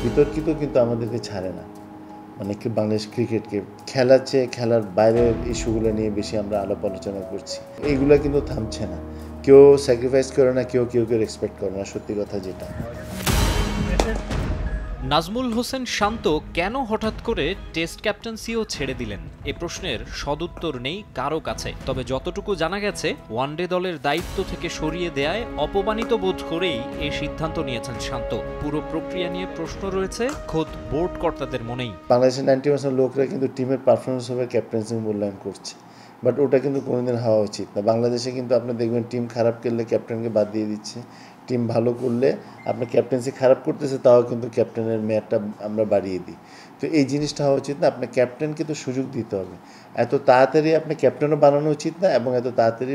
বিতর্কিত কিন্তু আমাদেরকে ছাড়ে না। মানে বাংলাদেশ ক্রিকেটকে খেলার চেয়ে খেলার বাইরের ইস্যুগুলো নিয়ে বেশি আমরা আলাপ আলোচনা করছি। এইগুলা কিন্তু থামছে না। কেউ স্যাক্রিফাইস করে না, কেউ রেসপেক্ট করে না, সত্যি কথা যেটা। নাজমুল হোসেন শান্ত কেন হঠাৎ করে টেস্ট ক্যাপ্টেন্সিও ছেড়ে দিলেন এ প্রশ্নের সদুত্তর নেই কারো কাছে। তবে যতটুকু জানা গেছে, ওয়ানডে দলের দায়িত্ব থেকে সরিয়ে দেয়ায় অপমানিত বোধ করেই এই সিদ্ধান্ত নিয়েছেন শান্ত। পুরো প্রক্রিয়া নিয়ে প্রশ্ন রয়েছে খোদ বোর্ড কর্তাদের মনেই। বাংলাদেশের 90% লোকরা কিন্তু টিমের পারফরমেন্স হবে ক্যাপ্টেন্সি মূল্যায়ন করছে, বাট ওটা কিন্তু কোনোদিন হওয়া উচিত না। বাংলাদেশে কিন্তু আপনি দেখবেন টিম খারাপ করলে ক্যাপ্টেনকে বাদ দিয়ে দিচ্ছে, টিম ভালো করলে আপনার ক্যাপ্টেন্সি খারাপ করতেছে তাও কিন্তু ক্যাপ্টেনের মেয়াদটা আমরা বাড়িয়ে দিই। তো এই জিনিসটা হওয়া উচিত না। আপনার ক্যাপ্টেনকে তো সুযোগ দিতে হবে। এত তাড়াতাড়ি আপনার ক্যাপ্টেনও বানানো উচিত না এবং এত তাড়াতাড়ি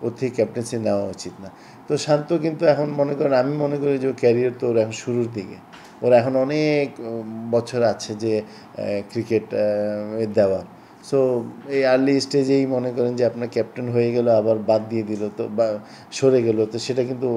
ওর থেকে ক্যাপ্টেন্সি নেওয়া উচিত না। তো শান্ত কিন্তু এখন মনে করেন, আমি মনে করি যে ক্যারিয়ার তো ওর এখন শুরুর দিকে, ওর এখন অনেক বছর আছে যে ক্রিকেট দেওয়ার। সো এই আর্লি স্টেজেই মনে করেন যে আপনার ক্যাপ্টেন হয়ে গেল আবার বাদ দিয়ে দিল, তো বা সরে গেল, তো সেটা কিন্তু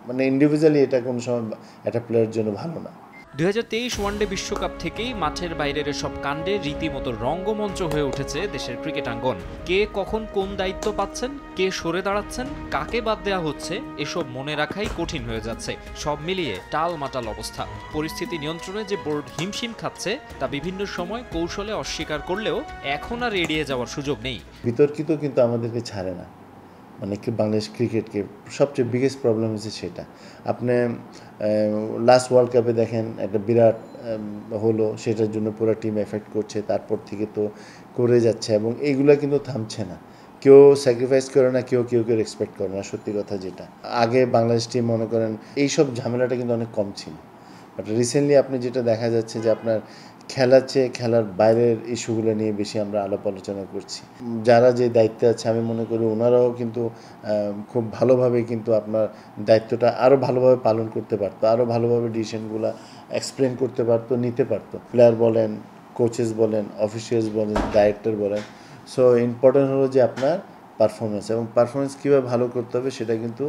মানে ইন্ডিভিজুয়ালি এটা কোনো সময় একটা প্লেয়ারের জন্য ভালো না। 2023 ওয়ানডে বিশ্বকাপ থেকেই মাঠের বাইরের সব কাণ্ডে রীতিমতো রঙ্গমঞ্চ হয়ে উঠেছে দেশের ক্রিকেটাঙ্গন। কে কখন কোন দায়িত্ব পাচ্ছেন, কে সরে দাঁড়াচ্ছেন, কাকে বাদ দেওয়া হচ্ছে, এসব মনে রাখাই কঠিন হয়ে যাচ্ছে। সব মিলিয়ে টালমাটাল অবস্থা। পরিস্থিতি নিয়ন্ত্রণে যে বোর্ড হিমশিম খাচ্ছে তা বিভিন্ন সময় কৌশলে অস্বীকার করলেও এখন আর এড়িয়ে যাওয়ার সুযোগ নেই। বিতর্কিত কিন্তু আমাদেরকে ছাড়ে না। মানে বাংলাদেশ ক্রিকেটকে সবচেয়ে বিগেস্ট প্রবলেম হচ্ছে সেটা। আপনি লাস্ট ওয়ার্ল্ড কাপে দেখেন একটা বিরাট হলো, সেটার জন্য পুরো টিম এফেক্ট করছে, তারপর থেকে তো করে যাচ্ছে এবং এইগুলো কিন্তু থামছে না। কেউ স্যাক্রিফাইস করে না, কেউ রেসপেক্ট করে না, সত্যি কথা যেটা। আগে বাংলাদেশ টিম মনে করেন এইসব ঝামেলাটা কিন্তু অনেক কম ছিল, বাট রিসেন্টলি আপনি যেটা দেখা যাচ্ছে যে আপনার খেলার চেয়ে খেলার বাইরের ইস্যুগুলো নিয়ে বেশি আমরা আলাপ আলোচনা করছি। যারা যে দায়িত্বে আছে আমি মনে করি ওনারাও কিন্তু খুব ভালোভাবে কিন্তু আপনার দায়িত্বটা আরও ভালোভাবে পালন করতে পারতো, আরও ভালোভাবে ডিসিশনগুলো এক্সপ্লেন করতে পারতো, নিতে পারতো। প্লেয়ার বলেন, কোচেস বলেন, অফিসিয়ালস বলেন, ডাইরেক্টর বলেন। সো ইম্পর্টেন্ট হলো যে আপনার পারফরমেন্স, এবং পারফরমেন্স কীভাবে ভালো করতে হবে সেটা কিন্তু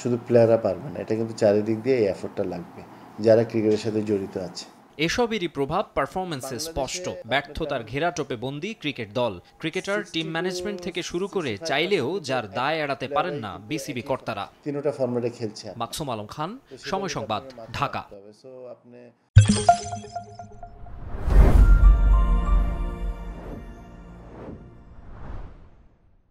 শুধু প্লেয়াররা পারবে না, এটা কিন্তু চারিদিক দিয়ে এই এফোর্টটা লাগবে যারা ক্রিকেটের সাথে জড়িত আছে। এসবেরই প্রভাব পারফরম্যান্সে স্পষ্ট। ব্যর্থতার ঘেরাটোপে বন্দী ক্রিকেট দল। ক্রিকেটার, টিম ম্যানেজমেন্ট থেকে শুরু করে চাইলেও যার দায় এড়াতে পারেন না বিসিবি কর্তারা। তিনটা ফরম্যাটে খেলছে। মাকসুম আলম খান, সময় সংবাদ, ঢাকা।